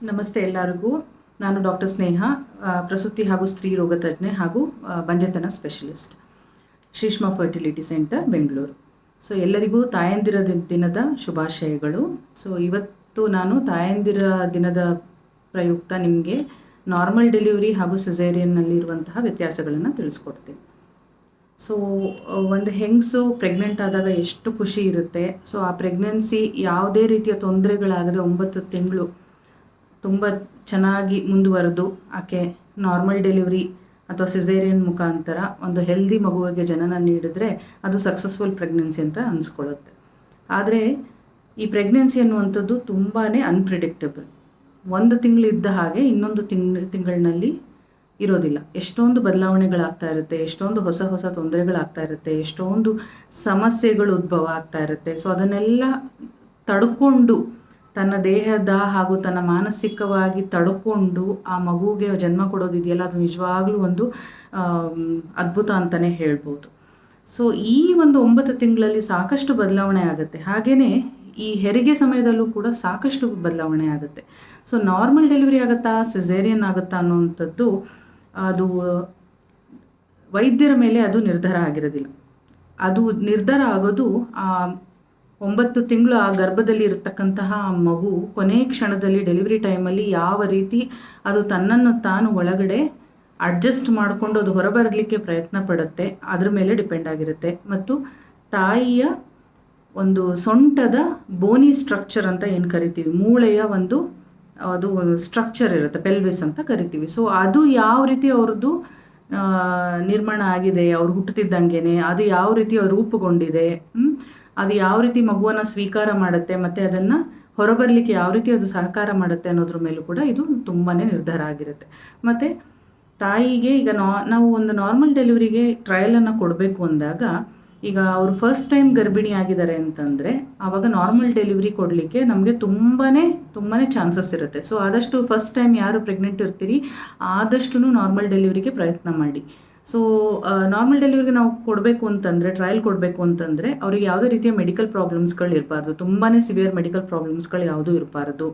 ನಮಸ್ತೆ ಎಲ್ಲರಿಗೂ. ನಾನು ಡಾಕ್ಟರ್ ಸ್ನೇಹ, ಪ್ರಸೂತಿ ಹಾಗೂ ಸ್ತ್ರೀ ರೋಗ ತಜ್ಞೆ ಹಾಗೂ ಬಂಜೆತನ specialist, Shrishma fertility centre, Bengaluru. So ಎಲ್ಲರಿಗೂ ತಾಯಂದಿರ ದಿನದ ಶುಭಾಶಯಗಳು. ಸೊ ಇವತ್ತು ನಾನು ತಾಯಂದಿರ ದಿನದ ಪ್ರಯುಕ್ತ ನಿಮಗೆ ನಾರ್ಮಲ್ ಡೆಲಿವರಿ ಹಾಗೂ ಸಿಸೇರಿಯನ್ನಲ್ಲಿರುವಂತಹ ವ್ಯತ್ಯಾಸಗಳನ್ನು ತಿಳಿಸ್ಕೊಡ್ತೀನಿ. ಸೊ ಒಂದು ಹೆಂಗಸು ಪ್ರೆಗ್ನೆಂಟ್ ಆದಾಗ ಎಷ್ಟು ಖುಷಿ ಇರುತ್ತೆ. ಸೊ ಆ ಪ್ರೆಗ್ನೆನ್ಸಿ ಯಾವುದೇ ರೀತಿಯ ತೊಂದರೆಗಳಾಗದೆ 9 ತಿಂಗಳು ತುಂಬ ಚೆನ್ನಾಗಿ ಮುಂದುವರೆದು ಆಕೆ ನಾರ್ಮಲ್ ಡೆಲಿವರಿ ಅಥವಾ ಸಿಸೇರಿಯನ್ ಮುಖಾಂತರ ಒಂದು ಹೆಲ್ದಿ ಮಗುವಿಗೆ ಜನನ ನೀಡಿದ್ರೆ ಅದು ಸಕ್ಸಸ್ಫುಲ್ ಪ್ರೆಗ್ನೆನ್ಸಿ ಅಂತ ಅನಿಸ್ಕೊಳ್ಳುತ್ತೆ. ಆದರೆ ಈ ಪ್ರೆಗ್ನೆನ್ಸಿ ಅನ್ನುವಂಥದ್ದು ತುಂಬಾ ಅನ್ಪ್ರಿಡಿಕ್ಟಬಲ್. 1 ತಿಂಗಳಿದ್ದ ಹಾಗೆ ಇನ್ನೊಂದು ತಿಂಗಳಿನಲ್ಲಿ ಇರೋದಿಲ್ಲ. ಎಷ್ಟೊಂದು ಬದಲಾವಣೆಗಳಾಗ್ತಾ ಇರುತ್ತೆ, ಎಷ್ಟೊಂದು ಹೊಸ ಹೊಸ ತೊಂದರೆಗಳಾಗ್ತಾ ಇರುತ್ತೆ, ಎಷ್ಟೊಂದು ಸಮಸ್ಯೆಗಳು ಉದ್ಭವ ಆಗ್ತಾ ಇರುತ್ತೆ. ಸೊ ಅದನ್ನೆಲ್ಲ ತಡ್ಕೊಂಡು ತನ್ನ ದೇಹದ ಹಾಗೂ ತನ್ನ ಮಾನಸಿಕವಾಗಿ ತಡ್ಕೊಂಡು ಆ ಮಗುವಿಗೆ ಜನ್ಮ ಕೊಡೋದಿದೆಯಲ್ಲ, ಅದು ನಿಜವಾಗ್ಲೂ ಒಂದು ಅದ್ಭುತ ಅಂತಲೇ ಹೇಳ್ಬೋದು. ಸೊ ಈ ಒಂದು 9 ತಿಂಗಳಲ್ಲಿ ಸಾಕಷ್ಟು ಬದಲಾವಣೆ ಆಗುತ್ತೆ. ಹಾಗೆಯೇ ಈ ಹೆರಿಗೆ ಸಮಯದಲ್ಲೂ ಕೂಡ ಸಾಕಷ್ಟು ಬದಲಾವಣೆ ಆಗುತ್ತೆ. ಸೊ ನಾರ್ಮಲ್ ಡೆಲಿವರಿ ಆಗುತ್ತಾ ಸಿಸೇರಿಯನ್ ಆಗುತ್ತಾ ಅನ್ನೋವಂಥದ್ದು ಅದು ವೈದ್ಯರ ಮೇಲೆ ಅದು ನಿರ್ಧಾರ ಆಗಿರೋದಿಲ್ಲ. ಅದು ನಿರ್ಧಾರ ಆಗೋದು 9 ತಿಂಗಳು ಆ ಗರ್ಭದಲ್ಲಿ ಇರತಕ್ಕಂತಹ ಮಗು ಕೊನೆ ಕ್ಷಣದಲ್ಲಿ ಡೆಲಿವರಿ ಟೈಮಲ್ಲಿ ಯಾವ ರೀತಿ ಅದು ತನ್ನನ್ನು ತಾನು ಒಳಗಡೆ ಅಡ್ಜಸ್ಟ್ ಮಾಡಿಕೊಂಡು ಅದು ಹೊರಬರಲಿಕ್ಕೆ ಪ್ರಯತ್ನ ಪಡುತ್ತೆ, ಅದ್ರ ಮೇಲೆ ಡಿಪೆಂಡ್ ಆಗಿರುತ್ತೆ. ಮತ್ತು ತಾಯಿಯ ಒಂದು ಸೊಂಟದ ಬೋನಿ ಸ್ಟ್ರಕ್ಚರ್ ಅಂತ ಏನು ಕರಿತೀವಿ, ಮೂಳೆಯ ಒಂದು ಅದು ಸ್ಟ್ರಕ್ಚರ್ ಇರುತ್ತೆ, ಪೆಲ್ವಿಸ್ ಅಂತ ಕರಿತೀವಿ. ಸೊ ಅದು ಯಾವ ರೀತಿ ಅವ್ರದ್ದು ನಿರ್ಮಾಣ ಆಗಿದೆ, ಅವ್ರು ಹುಟ್ಟುತ್ತಿದ್ದಂಗೆ ಅದು ಯಾವ ರೀತಿ ರೂಪುಗೊಂಡಿದೆ, ಅದು ಯಾವ ರೀತಿ ಮಗುವನ್ನು ಸ್ವೀಕಾರ ಮಾಡುತ್ತೆ ಮತ್ತು ಅದನ್ನು ಹೊರಬರಲಿಕ್ಕೆ ಯಾವ ರೀತಿ ಅದು ಸಹಕಾರ ಮಾಡುತ್ತೆ ಅನ್ನೋದ್ರ ಮೇಲೂ ಕೂಡ ಇದು ತುಂಬಾ ನಿರ್ಧಾರ ಆಗಿರುತ್ತೆ. ಮತ್ತು ತಾಯಿಗೆ ಈಗ ನಾವು ಒಂದು ನಾರ್ಮಲ್ ಡೆಲಿವರಿಗೆ ಟ್ರಯಲನ್ನು ಕೊಡಬೇಕು ಅಂದಾಗ, ಈಗ ಅವರು ಫಸ್ಟ್ ಟೈಮ್ ಗರ್ಭಿಣಿ ಆಗಿದ್ದಾರೆ ಅಂತಂದರೆ ಆವಾಗ ನಾರ್ಮಲ್ ಡೆಲಿವರಿ ಕೊಡಲಿಕ್ಕೆ ನಮಗೆ ತುಂಬಾ ಚಾನ್ಸಸ್ ಇರುತ್ತೆ. ಸೊ ಆದಷ್ಟು ಫಸ್ಟ್ ಟೈಮ್ ಯಾರು ಪ್ರೆಗ್ನೆಂಟ್ ಇರ್ತೀರಿ ಆದಷ್ಟು ನಾರ್ಮಲ್ ಡೆಲಿವರಿಗೆ ಪ್ರಯತ್ನ ಮಾಡಿ. ಸೊ ನಾರ್ಮಲ್ ಡೆಲಿವರಿಗೆ ನಾವು ಕೊಡಬೇಕು ಅಂತಂದರೆ, ಟ್ರಯಲ್ ಕೊಡಬೇಕು ಅಂತಂದರೆ ಅವರಿಗೆ ಯಾವುದೇ ರೀತಿಯ ಮೆಡಿಕಲ್ ಪ್ರಾಬ್ಲಮ್ಸ್ಗಳು ಇರಬಾರ್ದು, ತುಂಬಾ ಸಿವಿಯರ್ ಮೆಡಿಕಲ್ ಪ್ರಾಬ್ಲಮ್ಸ್ಗಳು ಯಾವುದೂ ಇರಬಾರ್ದು.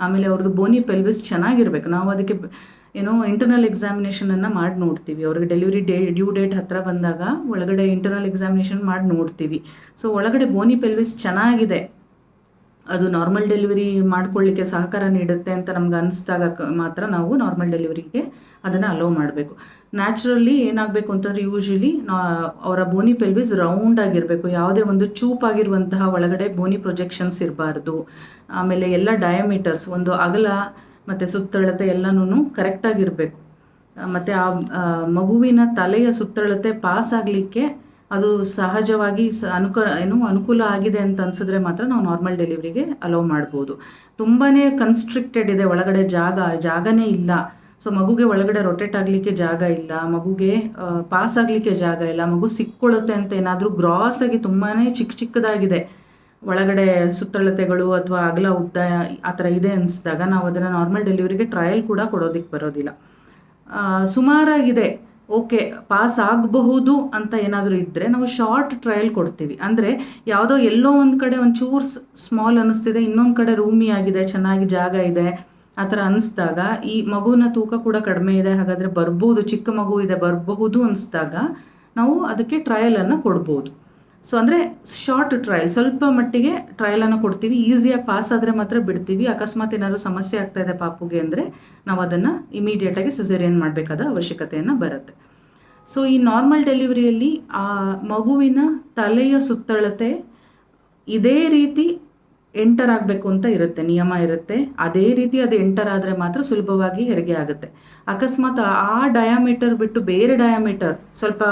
ಆಮೇಲೆ ಅವ್ರದ್ದು ಬೋನಿ ಪೆಲ್ವಿಸ್ ಚೆನ್ನಾಗಿರಬೇಕು. ನಾವು ಅದಕ್ಕೆ ಇಂಟರ್ನಲ್ ಎಕ್ಸಾಮಿನೇಷನನ್ನು ಮಾಡಿ ನೋಡ್ತೀವಿ. ಅವ್ರಿಗೆ ಡೆಲಿವರಿ ಡ್ಯೂ ಡೇಟ್ ಹತ್ತಿರ ಬಂದಾಗ ಒಳಗಡೆ ಇಂಟರ್ನಲ್ ಎಕ್ಸಾಮಿನೇಷನ್ ಮಾಡಿ ನೋಡ್ತೀವಿ. ಸೊ ಒಳಗಡೆ ಬೋನಿ ಪೆಲ್ವಿಸ್ ಚೆನ್ನಾಗಿದೆ, ಅದು ನಾರ್ಮಲ್ ಡೆಲಿವರಿ ಮಾಡ್ಕೊಳ್ಳಿಕ್ಕೆ ಸಹಕಾರ ನೀಡುತ್ತೆ ಅಂತ ನಮ್ಗೆ ಅನಿಸಿದಾಗ ಮಾತ್ರ ನಾವು ನಾರ್ಮಲ್ ಡೆಲಿವರಿಗೆ ಅದನ್ನು ಅಲೋ ಮಾಡಬೇಕು. ನ್ಯಾಚುರಲಿ ಏನಾಗಬೇಕು ಅಂತಂದರೆ ಯೂಶ್ವಲಿ ಅವರ ಬೋನಿ ಪೆಲ್ವಿಸ್ ರೌಂಡ್ ಆಗಿರಬೇಕು, ಯಾವುದೇ ಒಂದು ಚೂಪಾಗಿರುವಂತಹ ಒಳಗಡೆ ಬೋನಿ ಪ್ರೊಜೆಕ್ಷನ್ಸ್ ಇರಬಾರ್ದು. ಆಮೇಲೆ ಎಲ್ಲ ಡಯಾಮೀಟರ್ಸ್, ಒಂದು ಅಗಲ ಮತ್ತು ಸುತ್ತಳತೆ ಎಲ್ಲನೂ ಕರೆಕ್ಟಾಗಿರಬೇಕು. ಮತ್ತು ಆ ಮಗುವಿನ ತಲೆಯ ಸುತ್ತಳತೆ ಪಾಸ್ ಆಗಲಿಕ್ಕೆ ಅದು ಸಹಜವಾಗಿ ಅನುಕೂಲ ಆಗಿದೆ ಅಂತ ಅನಿಸಿದ್ರೆ ಮಾತ್ರ ನಾವು ನಾರ್ಮಲ್ ಡೆಲಿವರಿಗೆ ಅಲೋ ಮಾಡ್ಬೋದು. ತುಂಬಾ ಕನ್ಸ್ಟ್ರಿಕ್ಟೆಡ್ ಇದೆ, ಒಳಗಡೆ ಜಾಗನೇ ಇಲ್ಲ. ಸೊ ಮಗುಗೆ ಒಳಗಡೆ ರೊಟೇಟ್ ಆಗಲಿಕ್ಕೆ ಜಾಗ ಇಲ್ಲ, ಮಗುಗೆ ಪಾಸ್ ಆಗಲಿಕ್ಕೆ ಜಾಗ ಇಲ್ಲ, ಮಗು ಸಿಕ್ಕೊಳ್ಳುತ್ತೆ ಅಂತ ಏನಾದರೂ ಗ್ರಾಸ್ ಆಗಿ ತುಂಬಾ ಚಿಕ್ಕದಾಗಿದೆ ಒಳಗಡೆ ಸುತ್ತಳತೆಗಳು ಅಥವಾ ಅಗಲ ಉದ್ದ ಆ ಥರ ಇದೆ ಅನಿಸಿದಾಗ ನಾವು ಅದನ್ನು ನಾರ್ಮಲ್ ಡೆಲಿವರಿಗೆ ಟ್ರಯಲ್ ಕೂಡ ಕೊಡೋದಕ್ಕೆ ಬರೋದಿಲ್ಲ. ಸುಮಾರಾಗಿದೆ, ಓಕೆ ಪಾಸ್ ಆಗಬಹುದು ಅಂತ ಏನಾದರೂ ಇದ್ದರೆ ನಾವು ಶಾರ್ಟ್ ಟ್ರಯಲ್ ಕೊಡ್ತೀವಿ. ಅಂದರೆ ಯಾವುದೋ ಎಲ್ಲೋ ಒಂದು ಕಡೆ ಒಂಚೂರು ಸ್ಮಾಲ್ ಅನ್ನಿಸ್ತಿದೆ, ಇನ್ನೊಂದು ಕಡೆ ರೂಮಿ ಆಗಿದೆ, ಚೆನ್ನಾಗಿ ಜಾಗ ಇದೆ, ಆ ಥರ ಅನ್ನಿಸ್ದಾಗ, ಈ ಮಗುವಿನ ತೂಕ ಕೂಡ ಕಡಿಮೆ ಇದೆ, ಹಾಗಾದರೆ ಬರ್ಬೋದು, ಚಿಕ್ಕ ಮಗು ಇದೆ ಬರಬಹುದು ಅನಿಸ್ದಾಗ ನಾವು ಅದಕ್ಕೆ ಟ್ರಯಲನ್ನು ಕೊಡ್ಬೋದು. ಸೊ ಅಂದರೆ ಶಾರ್ಟ್ ಟ್ರಯಲ್, ಸ್ವಲ್ಪ ಮಟ್ಟಿಗೆ ಟ್ರಯಲನ್ನು ಕೊಡ್ತೀವಿ. ಈಸಿಯಾಗಿ ಪಾಸ್ ಆದರೆ ಮಾತ್ರ ಬಿಡ್ತೀವಿ. ಅಕಸ್ಮಾತ್ ಏನಾದರೂ ಸಮಸ್ಯೆ ಆಗ್ತಾಯಿದೆ ಪಾಪುಗೆ ಅಂದರೆ ನಾವು ಅದನ್ನು ಇಮಿಡಿಯೇಟಾಗಿ ಸಿಸೇರಿಯನ್ ಮಾಡಬೇಕಾದ ಅವಶ್ಯಕತೆಯನ್ನು ಬರುತ್ತೆ. ಸೊ ಈ ನಾರ್ಮಲ್ ಡೆಲಿವರಿಯಲ್ಲಿ ಆ ಮಗುವಿನ ತಲೆಯ ಸುತ್ತಳತೆ ಇದೇ ರೀತಿ ಎಂಟರ್ ಆಗಬೇಕು ಅಂತ ಇರುತ್ತೆ, ನಿಯಮ ಇರುತ್ತೆ. ಅದೇ ರೀತಿ ಅದು ಎಂಟರ್ ಆದರೆ ಮಾತ್ರ ಸುಲಭವಾಗಿ ಹೆರಿಗೆ ಆಗುತ್ತೆ. ಅಕಸ್ಮಾತ್ ಆ ಡಯಾಮೀಟರ್ ಬಿಟ್ಟು ಬೇರೆ ಡಯಾಮೀಟರ್ ಸ್ವಲ್ಪ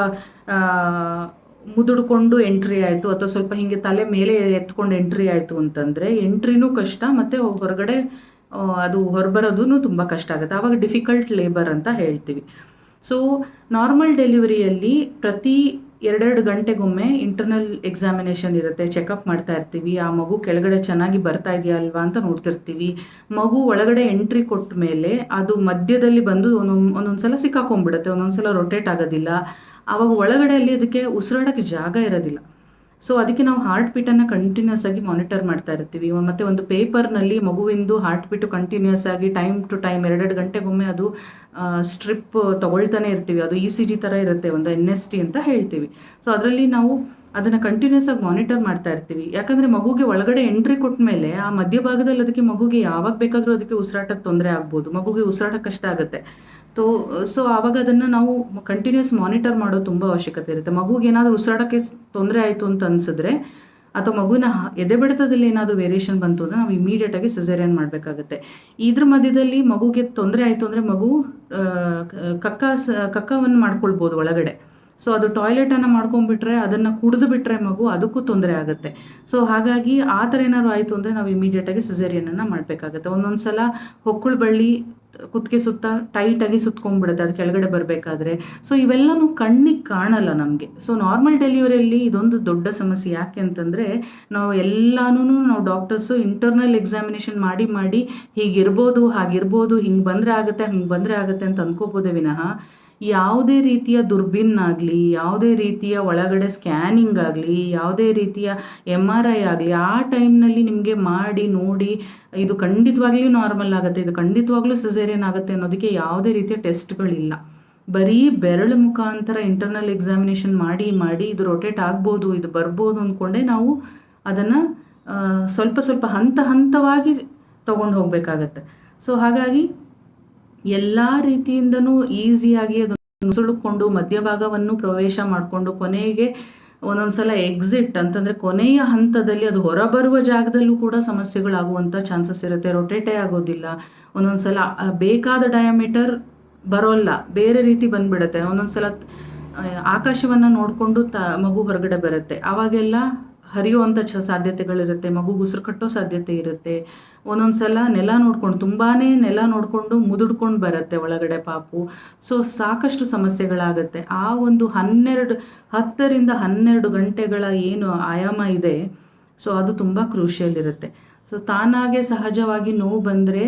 ಮುದುಡ್ಕೊಂಡು ಎಂಟ್ರಿ ಆಯಿತು ಅಥವಾ ಸ್ವಲ್ಪ ಹೀಗೆ ತಲೆ ಮೇಲೆ ಎತ್ಕೊಂಡು ಎಂಟ್ರಿ ಆಯಿತು ಅಂತಂದರೆ ಎಂಟ್ರಿನೂ ಕಷ್ಟ, ಮತ್ತು ಹೊರಗಡೆ ಅದು ಹೊರಬರೋದೂ ತುಂಬ ಕಷ್ಟ ಆಗುತ್ತೆ. ಆವಾಗ ಡಿಫಿಕಲ್ಟ್ ಲೇಬರ್ ಅಂತ ಹೇಳ್ತೀವಿ. ಸೊ ನಾರ್ಮಲ್ ಡೆಲಿವರಿಯಲ್ಲಿ ಪ್ರತಿ 2 ಗಂಟೆಗೊಮ್ಮೆ ಇಂಟರ್ನಲ್ ಎಕ್ಸಾಮಿನೇಷನ್ ಇರುತ್ತೆ, ಚೆಕಪ್ ಮಾಡ್ತಾ ಇರ್ತೀವಿ. ಆ ಮಗು ಕೆಳಗಡೆ ಚೆನ್ನಾಗಿ ಬರ್ತಾ ಇದೆಯಾ ಅಲ್ವಾ ಅಂತ ನೋಡ್ತಿರ್ತೀವಿ. ಮಗು ಒಳಗಡೆ ಎಂಟ್ರಿ ಕೊಟ್ಟ ಮೇಲೆ ಅದು ಮಧ್ಯದಲ್ಲಿ ಬಂದು ಒಂದೊಂದು ಸಲ ಸಿಕ್ಕಾಕೊಂಡ್ಬಿಡುತ್ತೆ, ಒಂದೊಂದು ಸಲ ರೊಟೇಟ್ ಆಗೋದಿಲ್ಲ. ಆವಾಗ ಒಳಗಡೆಯಲ್ಲಿ ಅದಕ್ಕೆ ಉಸಿರಾಡೋಕ್ಕೆ ಜಾಗ ಇರೋದಿಲ್ಲ. ಸೊ ಅದಕ್ಕೆ ನಾವು ಹಾರ್ಟ್ ಬೀಟನ್ನು ಕಂಟಿನ್ಯೂಸ್ ಆಗಿ ಮಾನಿಟರ್ ಮಾಡ್ತಾ ಇರ್ತೀವಿ. ಮತ್ತು ಒಂದು ಪೇಪರ್ನಲ್ಲಿ ಮಗುವಿಂದು ಹಾರ್ಟ್ ಬೀಟು ಕಂಟಿನ್ಯೂಸ್ ಆಗಿ ಟೈಮ್ ಟು ಟೈಮ್ 2 ಗಂಟೆಗೊಮ್ಮೆ ಅದು ಸ್ಟ್ರಿಪ್ ತೊಗೊಳ್ತಾನೆ ಇರ್ತೀವಿ. ಅದು ECG ಥರ ಇರುತ್ತೆ, ಒಂದು NST ಅಂತ ಹೇಳ್ತೀವಿ. ಸೊ ಅದರಲ್ಲಿ ನಾವು ಅದನ್ನು ಕಂಟಿನ್ಯೂಸ್ ಆಗಿ ಮಾನಿಟರ್ ಮಾಡ್ತಾ ಇರ್ತೀವಿ. ಯಾಕಂದರೆ ಮಗುಗೆ ಒಳಗಡೆ ಎಂಟ್ರಿ ಕೊಟ್ಟ ಮೇಲೆ ಆ ಮಧ್ಯಭಾಗದಲ್ಲಿ ಅದಕ್ಕೆ ಮಗುಗೆ ಯಾವಾಗ ಬೇಕಾದರೂ ಅದಕ್ಕೆ ಉಸಿರಾಟಕ್ಕೆ ತೊಂದರೆ ಆಗ್ಬೋದು, ಮಗುಗೆ ಉಸಿರಾಟ ಕಷ್ಟ ಆಗುತ್ತೆ. ಸೊ ಆವಾಗ ಅದನ್ನು ನಾವು ಕಂಟಿನ್ಯೂಸ್ ಮಾನಿಟರ್ ಮಾಡೋದು ತುಂಬ ಅವಶ್ಯಕತೆ ಇರುತ್ತೆ. ಮಗುಗೆ ಏನಾದರೂ ಉಸಿರಾಟಕ್ಕೆ ತೊಂದರೆ ಆಯಿತು ಅಂತ ಅನಿಸಿದ್ರೆ, ಅಥವಾ ಮಗುವಿನ ಎದೆ ಬಡಿತದಲ್ಲಿ ಏನಾದರೂ ವೇರಿಯೇಷನ್ ಬಂತು ಅಂದರೆ ನಾವು ಇಮಿಡಿಯೇಟಾಗಿ ಸಿಸೇರಿಯನ್ ಮಾಡಬೇಕಾಗುತ್ತೆ. ಇದ್ರ ಮಧ್ಯದಲ್ಲಿ ಮಗುಗೆ ತೊಂದರೆ ಆಯಿತು ಅಂದರೆ ಮಗು ಕಕ್ಕವನ್ನು ಮಾಡ್ಕೊಳ್ಬೋದು ಒಳಗಡೆ. ಸೊ ಅದು ಟಾಯ್ಲೆಟನ್ನು ಮಾಡ್ಕೊಂಡ್ಬಿಟ್ರೆ, ಅದನ್ನು ಕುಡಿದು ಬಿಟ್ಟರೆ ಮಗು, ಅದಕ್ಕೂ ತೊಂದರೆ ಆಗುತ್ತೆ. ಸೊ ಹಾಗಾಗಿ ಆ ಥರ ಏನಾದ್ರು ಆಯಿತು ಅಂದರೆ ನಾವು ಇಮಿಡಿಯೇಟಾಗಿ ಸಿಸೇರಿಯನನ್ನು ಮಾಡಬೇಕಾಗುತ್ತೆ. ಒಂದೊಂದು ಸಲ ಹೊಕ್ಕಳು ಬಳ್ಳಿ ಕುತ್ತಿಗೆ ಸುತ್ತ ಟೈಟಾಗಿ ಸುತ್ಕೊಂಡ್ಬಿಡುತ್ತೆ ಅದು ಕೆಳಗಡೆ ಬರಬೇಕಾದ್ರೆ. ಸೊ ಇವೆಲ್ಲನೂ ಕಣ್ಣಿಗೆ ಕಾಣಲ್ಲ ನಮಗೆ. ಸೊ ನಾರ್ಮಲ್ ಡೆಲಿವರಿಯಲ್ಲಿ ಇದೊಂದು ದೊಡ್ಡ ಸಮಸ್ಯೆ. ಯಾಕೆ ಅಂತಂದರೆ ನಾವು ಡಾಕ್ಟರ್ಸು ಇಂಟರ್ನಲ್ ಎಕ್ಸಾಮಿನೇಷನ್ ಮಾಡಿ ಹೀಗಿರ್ಬೋದು, ಹಾಗಿರ್ಬೋದು, ಹಿಂಗೆ ಬಂದರೆ ಆಗುತ್ತೆ, ಹಂಗೆ ಬಂದರೆ ಆಗುತ್ತೆ ಅಂತ ಅಂದ್ಕೋಬೋದೇ ವಿನಃ ಯಾವುದೇ ರೀತಿಯ ದುರ್ಬಿನ್ ಆಗಲಿ, ಯಾವುದೇ ರೀತಿಯ ಒಳಗಡೆ ಸ್ಕ್ಯಾನಿಂಗ್ ಆಗಲಿ, ಯಾವುದೇ ರೀತಿಯ MRI ಆಗಲಿ ಆ ಟೈಮ್ನಲ್ಲಿ ನಿಮಗೆ ಮಾಡಿ ನೋಡಿ ಇದು ಖಂಡಿತವಾಗ್ಲೂ ನಾರ್ಮಲ್ ಆಗುತ್ತೆ, ಇದು ಖಂಡಿತವಾಗ್ಲೂ ಸಿಸೇರಿಯನ್ ಆಗುತ್ತೆ ಅನ್ನೋದಕ್ಕೆ ಯಾವುದೇ ರೀತಿಯ ಟೆಸ್ಟ್ಗಳಿಲ್ಲ. ಬರೀ ಬೆರಳು ಮುಖಾಂತರ ಇಂಟರ್ನಲ್ ಎಕ್ಸಾಮಿನೇಷನ್ ಮಾಡಿ ಇದು ರೊಟೇಟ್ ಆಗ್ಬೋದು, ಇದು ಬರ್ಬೋದು ಅಂದ್ಕೊಂಡೆ ನಾವು ಅದನ್ನು ಸ್ವಲ್ಪ ಹಂತವಾಗಿ ತೊಗೊಂಡು ಹೋಗಬೇಕಾಗತ್ತೆ. ಸೊ ಹಾಗಾಗಿ ಎಲ್ಲ ರೀತಿಯಿಂದನೂ ಈಸಿಯಾಗಿ ಅದನ್ನು ನುಸುಳುಕೊಂಡು ಮಧ್ಯಭಾಗವನ್ನು ಪ್ರವೇಶ ಮಾಡಿಕೊಂಡು ಕೊನೆಗೆ ಒಂದೊಂದು ಸಲ ಎಕ್ಸಿಟ್ ಅಂತಂದರೆ ಕೊನೆಯ ಹಂತದಲ್ಲಿ ಅದು ಹೊರಬರುವ ಜಾಗದಲ್ಲೂ ಕೂಡ ಸಮಸ್ಯೆಗಳಾಗುವಂಥ ಚಾನ್ಸಸ್ ಇರುತ್ತೆ. ರೊಟೇಟೇ ಆಗೋದಿಲ್ಲ. ಒಂದೊಂದು ಸಲ ಬೇಕಾದ ಡಯಾಮೀಟರ್ ಬರೋಲ್ಲ, ಬೇರೆ ರೀತಿ ಬಂದುಬಿಡುತ್ತೆ. ಒಂದೊಂದು ಸಲ ಆಕಾಶವನ್ನು ನೋಡಿಕೊಂಡು ಮಗು ಹೊರಗಡೆ ಬರುತ್ತೆ. ಆವಾಗೆಲ್ಲ ಹರಿಯುವಂಥ ಸಾಧ್ಯತೆಗಳಿರುತ್ತೆ, ಮಗು ಉಸಿರು ಕಟ್ಟೋ ಸಾಧ್ಯತೆ ಇರುತ್ತೆ. ಒಂದೊಂದು ಸಲ ತುಂಬಾ ನೆಲ ನೋಡಿಕೊಂಡು ಮುದುಡ್ಕೊಂಡು ಬರುತ್ತೆ ಒಳಗಡೆ ಪಾಪು. ಸೊ ಸಾಕಷ್ಟು ಸಮಸ್ಯೆಗಳಾಗುತ್ತೆ. ಆ ಒಂದು 10ರಿಂದ 12 ಗಂಟೆಗಳ ಏನು ಆಯಾಮ ಇದೆ, ಸೊ ಅದು ತುಂಬ ಕ್ರೂಷಿಯಲ್ ಇರುತ್ತೆ. ಸೊ ತಾನಾಗೆ ಸಹಜವಾಗಿ ನೋವು ಬಂದರೆ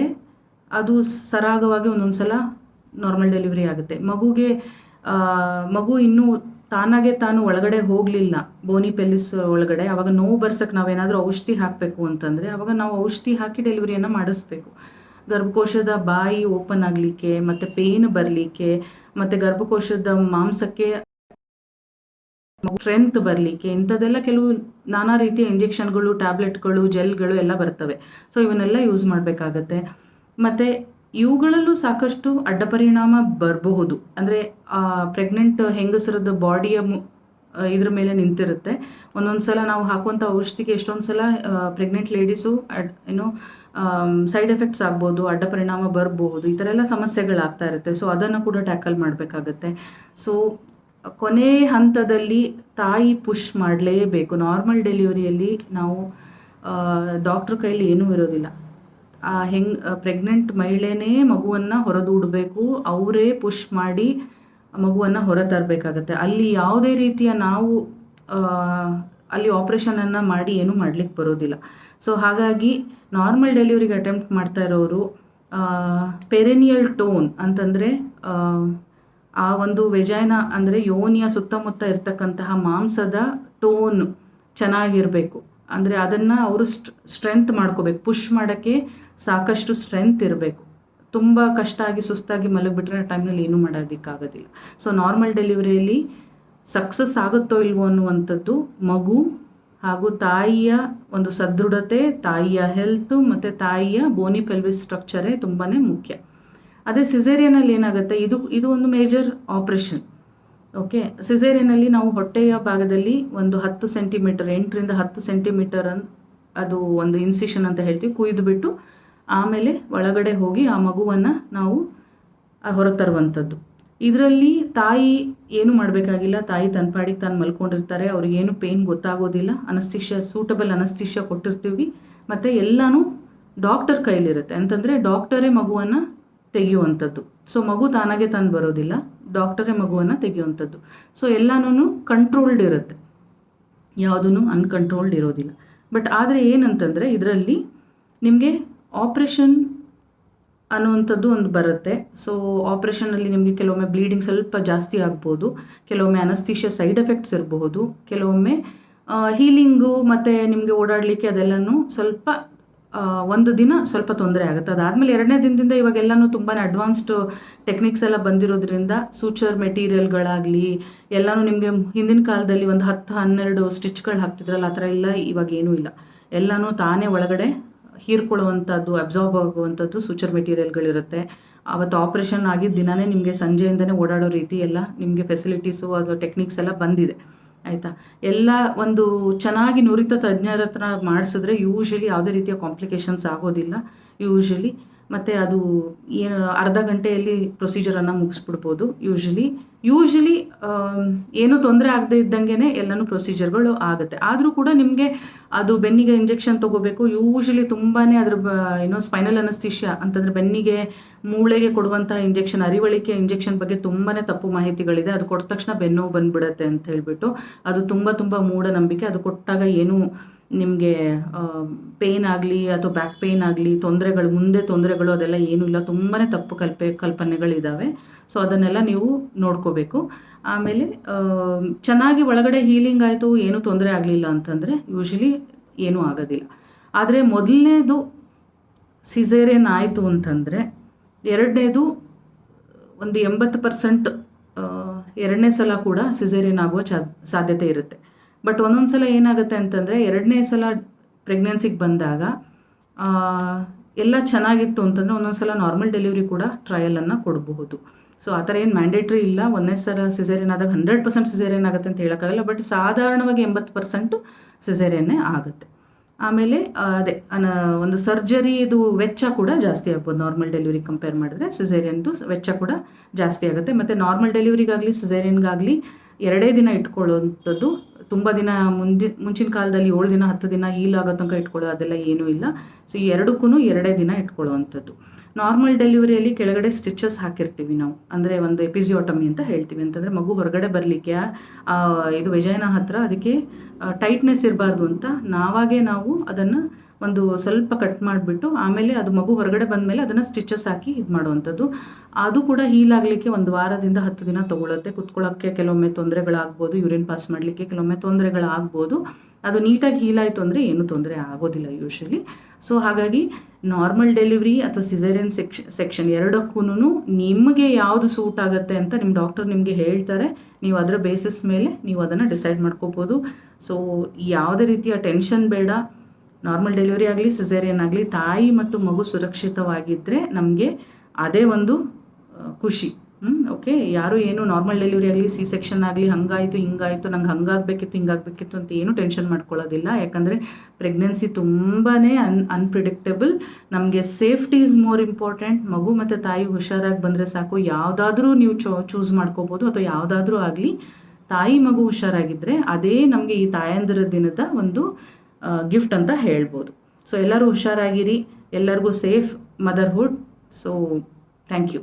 ಅದು ಸರಾಗವಾಗಿ ಒಂದೊಂದು ಸಲ ನಾರ್ಮಲ್ ಡೆಲಿವರಿ ಆಗುತ್ತೆ. ಮಗು ಇನ್ನೂ ತಾನು ಒಳಗಡೆ ಹೋಗಲಿಲ್ಲ ಬೋನಿ ಪೆಲ್ಲಿಸ್ ಒಳಗಡೆ, ಆವಾಗ ನೋವು ಬರ್ಸಕ್ಕೆ ನಾವೇನಾದರೂ ಔಷಧಿ ಹಾಕಬೇಕು ಅಂತಂದರೆ ಆವಾಗ ನಾವು ಔಷಧಿ ಹಾಕಿ ಡೆಲಿವರಿಯನ್ನು ಮಾಡಿಸ್ಬೇಕು. ಗರ್ಭಕೋಶದ ಬಾಯಿ ಓಪನ್ ಆಗಲಿಕ್ಕೆ, ಮತ್ತು ಪೇನ್ ಬರಲಿಕ್ಕೆ, ಮತ್ತು ಗರ್ಭಕೋಶದ ಮಾಂಸಕ್ಕೆ ಸ್ಟ್ರೆಂತ್ ಬರಲಿಕ್ಕೆ, ಇಂಥದ್ದೆಲ್ಲ ಕೆಲವು ನಾನಾ ರೀತಿಯ ಇಂಜೆಕ್ಷನ್ಗಳು, ಟ್ಯಾಬ್ಲೆಟ್ಗಳು, ಜೆಲ್ಗಳು ಎಲ್ಲ ಬರ್ತವೆ. ಸೊ ಇವನ್ನೆಲ್ಲ ಯೂಸ್ ಮಾಡಬೇಕಾಗತ್ತೆ. ಮತ್ತು ಇವುಗಳಲ್ಲೂ ಸಾಕಷ್ಟು ಅಡ್ಡ ಪರಿಣಾಮ ಬರಬಹುದು. ಅಂದರೆ ಪ್ರೆಗ್ನೆಂಟ್ ಹೆಂಗಸರದ ಬಾಡಿಯ ಇದ್ರ ಮೇಲೆ ನಿಂತಿರುತ್ತೆ. ಒಂದೊಂದು ಸಲ ನಾವು ಹಾಕುವಂಥ ಔಷಧಿಗೆ ಎಷ್ಟೊಂದು ಸಲ ಪ್ರೆಗ್ನೆಂಟ್ ಲೇಡೀಸು ಸೈಡ್ ಎಫೆಕ್ಟ್ಸ್ ಆಗ್ಬೋದು, ಅಡ್ಡ ಪರಿಣಾಮ ಬರಬಹುದು. ಈ ಥರ ಎಲ್ಲ ಸಮಸ್ಯೆಗಳಾಗ್ತಾ ಇರುತ್ತೆ. ಸೊ ಅದನ್ನು ಕೂಡ ಟ್ಯಾಕಲ್ ಮಾಡಬೇಕಾಗತ್ತೆ. ಸೊ ಕೊನೆ ಹಂತದಲ್ಲಿ ತಾಯಿ ಪುಷ್ ಮಾಡಲೇಬೇಕು. ನಾರ್ಮಲ್ ಡೆಲಿವರಿಯಲ್ಲಿ ನಾವು ಡಾಕ್ಟ್ರ್ ಕೈಲಿ ಏನೂ ಇರೋದಿಲ್ಲ. ಪ್ರೆಗ್ನೆಂಟ್ ಮಹಿಳೆನೇ ಮಗುವನ್ನು ಹೊರದೂಡಬೇಕು, ಅವರೇ ಪುಷ್ ಮಾಡಿ ಮಗುವನ್ನು ಹೊರ ತರಬೇಕಾಗತ್ತೆ. ಅಲ್ಲಿ ಯಾವುದೇ ರೀತಿಯ ನಾವು ಅಲ್ಲಿ ಆಪ್ರೇಷನನ್ನು ಮಾಡಿ ಏನೂ ಮಾಡಲಿಕ್ಕೆ ಬರೋದಿಲ್ಲ. ಸೊ ಹಾಗಾಗಿ ನಾರ್ಮಲ್ ಡೆಲಿವರಿಗೆ ಅಟೆಂಪ್ಟ್ ಮಾಡ್ತಾ ಇರೋರು ಪೆರಿನಿಯಲ್ ಟೋನ್ ಅಂತಂದರೆ ಆ ಒಂದು ವೆಜೈನ ಅಂದರೆ ಯೋನಿಯ ಸುತ್ತಮುತ್ತ ಇರ್ತಕ್ಕಂತಹ ಮಾಂಸದ ಟೋನ್ ಚೆನ್ನಾಗಿರಬೇಕು. ಅಂದರೆ ಅದನ್ನು ಅವರು ಸ್ಟ್ರೆಂತ್ ಮಾಡ್ಕೋಬೇಕು. ಪುಷ್ ಮಾಡೋಕ್ಕೆ ಸಾಕಷ್ಟು ಸ್ಟ್ರೆಂತ್ ಇರಬೇಕು. ತುಂಬ ಕಷ್ಟ ಆಗಿ ಸುಸ್ತಾಗಿ ಮಲಗಿಬಿಟ್ರೆ ಆ ಟೈಮ್ನಲ್ಲಿ ಏನೂ ಮಾಡೋದಕ್ಕಾಗೋದಿಲ್ಲ. ಸೊ ನಾರ್ಮಲ್ ಡೆಲಿವರಿಯಲ್ಲಿ ಸಕ್ಸಸ್ ಆಗುತ್ತೋ ಇಲ್ವೋ ಅನ್ನುವಂಥದ್ದು ಮಗು ಹಾಗೂ ತಾಯಿಯ ಒಂದು ಸದೃಢತೆ, ತಾಯಿಯ ಹೆಲ್ತು ಮತ್ತು ತಾಯಿಯ ಬೋನಿ ಪೆಲ್ವಿಸ್ ಸ್ಟ್ರಕ್ಚರೇ ತುಂಬಾ ಮುಖ್ಯ. ಅದೇ ಸಿಸೇರಿಯನಲ್ಲಿ ಏನಾಗುತ್ತೆ, ಇದು ಒಂದು ಮೇಜರ್ ಆಪ್ರೇಷನ್. ಓಕೆ, ಸಿಸೇರಿಯನಲ್ಲಿ ನಾವು ಹೊಟ್ಟೆಯ ಭಾಗದಲ್ಲಿ ಒಂದು 10 ಸೆಂಟಿಮೀಟರ್, 8ರಿಂದ 10 ಸೆಂಟಿಮೀಟರ್ ಅದು ಒಂದು ಇನ್ಸಿಷನ್ ಅಂತ ಹೇಳ್ತೀವಿ, ಕುಯ್ದುಬಿಟ್ಟು ಆಮೇಲೆ ಒಳಗಡೆ ಹೋಗಿ ಆ ಮಗುವನ್ನು ನಾವು ಹೊರತರುವಂಥದ್ದು. ಇದರಲ್ಲಿ ತಾಯಿ ಏನು ಮಾಡಬೇಕಾಗಿಲ್ಲ. ತಾಯಿ ತನ್ನ ಪಾಡಿಗೆ ತಾನು ಮಲ್ಕೊಂಡಿರ್ತಾರೆ, ಅವ್ರಿಗೇನು ಪೇಯ್ನ್ ಗೊತ್ತಾಗೋದಿಲ್ಲ. ಸೂಟಬಲ್ ಅನಸ್ತಿಷ್ಯ ಕೊಟ್ಟಿರ್ತೀವಿ. ಮತ್ತು ಎಲ್ಲನೂ ಡಾಕ್ಟರ್ ಕೈಲಿರುತ್ತೆ. ಅಂತಂದರೆ ಡಾಕ್ಟರೇ ಮಗುವನ್ನು ತೆಗೆಯುವಂಥದ್ದು. ಸೊ ಮಗು ತಾನಾಗೆ ತಾನು ಬರೋದಿಲ್ಲ, ಡಾಕ್ಟರೇ ಮಗುವನ್ನು ತೆಗೆಯುವಂಥದ್ದು. ಸೊ ಎಲ್ಲನೂ ಕಂಟ್ರೋಲ್ಡ್ ಇರುತ್ತೆ, ಯಾವುದೂ ಅನ್ಕಂಟ್ರೋಲ್ಡ್ ಇರೋದಿಲ್ಲ. ಬಟ್ ಆದರೆ ಏನಂತಂದರೆ ಇದರಲ್ಲಿ ನಿಮಗೆ ಆಪ್ರೇಷನ್ ಅನ್ನುವಂಥದ್ದು ಒಂದು ಬರುತ್ತೆ. ಸೊ ಆಪ್ರೇಷನಲ್ಲಿ ನಿಮಗೆ ಕೆಲವೊಮ್ಮೆ ಬ್ಲೀಡಿಂಗ್ ಸ್ವಲ್ಪ ಜಾಸ್ತಿ ಆಗ್ಬೋದು, ಕೆಲವೊಮ್ಮೆ ಅನಸ್ತೀಶಿಯಾ ಸೈಡ್ ಎಫೆಕ್ಟ್ಸ್ ಇರಬಹುದು, ಕೆಲವೊಮ್ಮೆ ಹೀಲಿಂಗು ಮತ್ತು ನಿಮಗೆ ಓಡಾಡಲಿಕ್ಕೆ ಅದೆಲ್ಲನೂ ಸ್ವಲ್ಪ ಒಂದು ದಿನ ಸ್ವಲ್ಪ ತೊಂದರೆ ಆಗುತ್ತೆ. ಅದಾದಮೇಲೆ 2ನೇ ದಿನದಿಂದ ಇವಾಗೆಲ್ಲನೂ ತುಂಬಾ ಅಡ್ವಾನ್ಸ್ಡ್ ಟೆಕ್ನಿಕ್ಸ್ ಎಲ್ಲ ಬಂದಿರೋದ್ರಿಂದ ಸೂಚರ್ ಮೆಟೀರಿಯಲ್ಗಳಾಗಲಿ ಎಲ್ಲನೂ ನಿಮಗೆ ಹಿಂದಿನ ಕಾಲದಲ್ಲಿ ಒಂದು 10-12 ಸ್ಟಿಚ್ಗಳು ಹಾಕ್ತಿದ್ರಲ್ಲ, ಆ ಥರ ಎಲ್ಲ ಇವಾಗ ಏನೂ ಇಲ್ಲ. ಎಲ್ಲನೂ ತಾನೇ ಒಳಗಡೆ ಹೀರ್ಕೊಳ್ಳುವಂಥದ್ದು, ಅಬ್ಸಾರ್ಬ್ ಆಗುವಂಥದ್ದು ಸೂಚರ್ ಮೆಟೀರಿಯಲ್ಗಳಿರುತ್ತೆ. ಅವತ್ತು ಆಪ್ರೇಷನ್ ಆಗಿದ್ದ ದಿನವೇ ನಿಮಗೆ ಸಂಜೆಯಿಂದನೇ ಓಡಾಡೋ ರೀತಿ ಎಲ್ಲ ನಿಮಗೆ ಫೆಸಿಲಿಟೀಸು ಅದು ಟೆಕ್ನಿಕ್ಸ್ ಎಲ್ಲ ಬಂದಿದೆ, ಆಯಿತಾ. ಎಲ್ಲ ಒಂದು ಚೆನ್ನಾಗಿ ನುರಿತ ತಜ್ಞರ ಹತ್ರ ಮಾಡಿಸಿದ್ರೆ ಯೂಶ್ವಲಿ ಯಾವುದೇ ರೀತಿಯ ಕಾಂಪ್ಲಿಕೇಶನ್ಸ್ ಆಗೋದಿಲ್ಲ ಯೂಶ್ವಲಿ. ಮತ್ತು ಅದು ಏನು ಅರ್ಧ ಗಂಟೆಯಲ್ಲಿ ಪ್ರೊಸೀಜರನ್ನು ಮುಗಿಸ್ಬಿಡ್ಬೋದು ಯೂಶ್ವಲಿ ಏನೂ ತೊಂದರೆ ಆಗದೆ ಇದ್ದಂಗೆ ಎಲ್ಲನೂ ಪ್ರೊಸೀಜರ್ಗಳು ಆಗುತ್ತೆ. ಆದರೂ ಕೂಡ ನಿಮಗೆ ಅದು ಬೆನ್ನಿಗೆ ಇಂಜೆಕ್ಷನ್ ತೊಗೋಬೇಕು. ಯೂಶ್ವಲಿ ತುಂಬಾ ಅದ್ರ ಏನೋ ಸ್ಪೈನಲ್ ಅನಸ್ತೀಶಿಯಾ ಅಂತಂದರೆ ಬೆನ್ನಿಗೆ ಮೂಳೆಗೆ ಕೊಡುವಂತಹ ಇಂಜೆಕ್ಷನ್, ಅರಿವಳಿಕೆ ಇಂಜೆಕ್ಷನ್ ಬಗ್ಗೆ ತುಂಬಾ ತಪ್ಪು ಮಾಹಿತಿಗಳಿದೆ. ಅದು ಕೊಟ್ಟ ತಕ್ಷಣ ಬೆನ್ನೋವು ಬಂದುಬಿಡತ್ತೆ ಅಂತ ಹೇಳಿಬಿಟ್ಟು ಅದು ತುಂಬ ಮೂಢನಂಬಿಕೆ. ಅದು ಕೊಟ್ಟಾಗ ಏನೂ ನಿಮಗೆ ಪೇಯ್ನ್ ಆಗಲಿ ಅಥವಾ ಬ್ಯಾಕ್ ಪೇಯ್ನ್ ಆಗಲಿ ಮುಂದೆ ತೊಂದರೆಗಳು ಅದೆಲ್ಲ ಏನೂ ಇಲ್ಲ. ತುಂಬಾ ತಪ್ಪು ಕಲ್ಪನೆಗಳಿದ್ದಾವೆ. ಸೊ ಅದನ್ನೆಲ್ಲ ನೀವು ನೋಡ್ಕೋಬೇಕು. ಆಮೇಲೆ ಚೆನ್ನಾಗಿ ಒಳಗಡೆ ಹೀಲಿಂಗ್ ಆಯಿತು, ಏನೂ ತೊಂದರೆ ಆಗಲಿಲ್ಲ ಅಂತಂದರೆ ಯೂಶ್ವಲಿ ಏನೂ ಆಗೋದಿಲ್ಲ. ಆದರೆ ಮೊದಲನೇದು ಸಿಸೇರಿಯನ್ ಆಯಿತು ಅಂತಂದರೆ 2ನೇದು ಒಂದು 80% 2ನೇ ಸಲ ಕೂಡ ಸಿಸೇರಿಯನ್ ಆಗುವ ಸಾಧ್ಯತೆ ಇರುತ್ತೆ. ಬಟ್ ಒಂದೊಂದು ಸಲ ಏನಾಗುತ್ತೆ ಅಂತಂದರೆ 2ನೇ ಸಲ ಪ್ರೆಗ್ನೆನ್ಸಿಗೆ ಬಂದಾಗ ಎಲ್ಲ ಚೆನ್ನಾಗಿತ್ತು ಅಂತಂದರೆ ಒಂದೊಂದು ಸಲ ನಾರ್ಮಲ್ ಡೆಲಿವರಿ ಕೂಡ ಟ್ರಯಲನ್ನು ಕೊಡಬಹುದು. ಸೊ ಆ ಥರ ಏನು ಮ್ಯಾಂಡೇಟ್ರಿ ಇಲ್ಲ. 1ನೇ ಸಲ ಸಿಸೇರಿಯನ್ ಆದಾಗ 100% ಸಿಸೇರಿಯನ್ ಆಗುತ್ತೆ ಅಂತ ಹೇಳೋಕ್ಕಾಗಲ್ಲ. ಬಟ್ ಸಾಧಾರಣವಾಗಿ 80% ಸಿಸೇರಿಯನ್ನೇ ಆಗುತ್ತೆ. ಆಮೇಲೆ ಅದೇ ಒಂದು ಸರ್ಜರಿದು ವೆಚ್ಚ ಕೂಡ ಜಾಸ್ತಿ ಆಗ್ಬೋದು. ನಾರ್ಮಲ್ ಡೆಲಿವರಿ ಕಂಪೇರ್ ಮಾಡಿದ್ರೆ ಸಿಸೇರಿಯನ್ದು ವೆಚ್ಚ ಕೂಡ ಜಾಸ್ತಿ ಆಗುತ್ತೆ. ಮತ್ತು ನಾರ್ಮಲ್ ಡೆಲಿವರಿಗಾಗಲಿ ಸಿಸೇರಿಯನ್ಗಾಗಲಿ 2 ದಿನ ಇಟ್ಕೊಳ್ಳೋವಂಥದ್ದು. ತುಂಬ ದಿನ ಮುಂಚಿನ ಕಾಲದಲ್ಲಿ 7 ದಿನ 10 ದಿನ ಹೀಲ್ ಆಗೋ ತನಕ ಇಟ್ಕೊಳ್ಳೋದು ಅದೆಲ್ಲ ಏನೂ ಇಲ್ಲ. ಸೊ ಈ 2 ದಿನ ಇಟ್ಕೊಳ್ಳೋವಂಥದ್ದು. ನಾರ್ಮಲ್ ಡೆಲಿವರಿಯಲ್ಲಿ ಕೆಳಗಡೆ ಸ್ಟಿಚಸ್ ಹಾಕಿರ್ತೀವಿ ನಾವು, ಅಂದರೆ ಒಂದು ಎಪಿಸಿಯೋಟಮಿ ಅಂತ ಹೇಳ್ತೀವಿ. ಅಂತಂದರೆ ಮಗು ಹೊರಗಡೆ ಬರಲಿಕ್ಕೆ ಇದು ವೆಜೈನಾ ಹತ್ರ ಅದಕ್ಕೆ ಟೈಟ್ನೆಸ್ ಇರಬಾರ್ದು ಅಂತ ನಾವು ಅದನ್ನು ಒಂದು ಸ್ವಲ್ಪ ಕಟ್ ಮಾಡಿಬಿಟ್ಟು ಆಮೇಲೆ ಅದು ಮಗು ಹೊರಗಡೆ ಬಂದಮೇಲೆ ಅದನ್ನು ಸ್ಟಿಚಸ್ ಹಾಕಿ ಇದು ಮಾಡುವಂಥದ್ದು. ಅದು ಕೂಡ ಹೀಲ್ ಆಗಲಿಕ್ಕೆ 1 ವಾರದಿಂದ 10 ದಿನ ತೊಗೊಳುತ್ತೆ. ಕುತ್ಕೊಳ್ಳೋಕ್ಕೆ ಕೆಲವೊಮ್ಮೆ ತೊಂದರೆಗಳಾಗ್ಬೋದು, ಯೂರಿನ್ ಪಾಸ್ ಮಾಡಲಿಕ್ಕೆ ಕೆಲವೊಮ್ಮೆ ತೊಂದರೆಗಳಾಗ್ಬೋದು. ಅದು ನೀಟಾಗಿ ಹೀಲ್ ಆಯಿತು ಅಂದರೆ ಏನೂ ತೊಂದರೆ ಆಗೋದಿಲ್ಲ ಯೂಶ್ವಲಿ. ಸೊ ಹಾಗಾಗಿ ನಾರ್ಮಲ್ ಡೆಲಿವರಿ ಅಥವಾ ಸಿಸೇರಿಯನ್ ಸೆಕ್ಷನ್ ಎರಡಕ್ಕೂ ನಿಮಗೆ ಯಾವುದು ಸೂಟ್ ಆಗುತ್ತೆ ಅಂತ ನಿಮ್ಮ ಡಾಕ್ಟರ್ ನಿಮಗೆ ಹೇಳ್ತಾರೆ. ನೀವು ಅದರ ಬೇಸಿಸ್ ಮೇಲೆ ನೀವು ಅದನ್ನು ಡಿಸೈಡ್ ಮಾಡ್ಕೋಬೋದು. ಸೊ ಯಾವುದೇ ರೀತಿಯ ಟೆನ್ಷನ್ ಬೇಡ. ನಾರ್ಮಲ್ ಡೆಲಿವರಿ ಆಗಲಿ ಸಿಸೇರಿಯನ್ ಆಗಲಿ ತಾಯಿ ಮತ್ತು ಮಗು ಸುರಕ್ಷಿತವಾಗಿದ್ದರೆ ನಮಗೆ ಅದೇ ಒಂದು ಖುಷಿ. ಓಕೆ, ಯಾರು ಏನು ನಾರ್ಮಲ್ ಡೆಲಿವರಿ ಆಗಲಿ ಸಿ ಸೆಕ್ಷನ್ ಆಗಲಿ ಹಂಗಾಯಿತು ಹಿಂಗಾಯಿತು ನಂಗೆ ಹಿಂಗಾಗಬೇಕಿತ್ತು ಅಂತ ಏನೂ ಟೆನ್ಷನ್ ಮಾಡ್ಕೊಳ್ಳೋದಿಲ್ಲ. ಯಾಕಂದರೆ ಪ್ರೆಗ್ನೆನ್ಸಿ ತುಂಬಾ ಅನ್ಪ್ರಿಡಿಕ್ಟಬಲ್. ನಮಗೆ ಸೇಫ್ಟಿ ಈಸ್ ಮೋರ್ ಇಂಪಾರ್ಟೆಂಟ್. ಮಗು ಮತ್ತು ತಾಯಿ ಹುಷಾರಾಗಿ ಬಂದರೆ ಸಾಕು. ಯಾವುದಾದ್ರೂ ನೀವು ಚೂಸ್ ಮಾಡ್ಕೋಬೋದು ಅಥವಾ ಯಾವುದಾದ್ರೂ ಆಗಲಿ ತಾಯಿ ಮಗು ಹುಷಾರಾಗಿದ್ದರೆ ಅದೇ ನಮಗೆ ಈ ತಾಯಂದಿರ ದಿನದ ಒಂದು ಗಿಫ್ಟ್ ಅಂತ ಹೇಳ್ಬೋದು. ಸೊ ಎಲ್ಲರೂ ಹುಷಾರಾಗಿರಿ. ಎಲ್ಲರಿಗೂ safe motherhood. So thank you.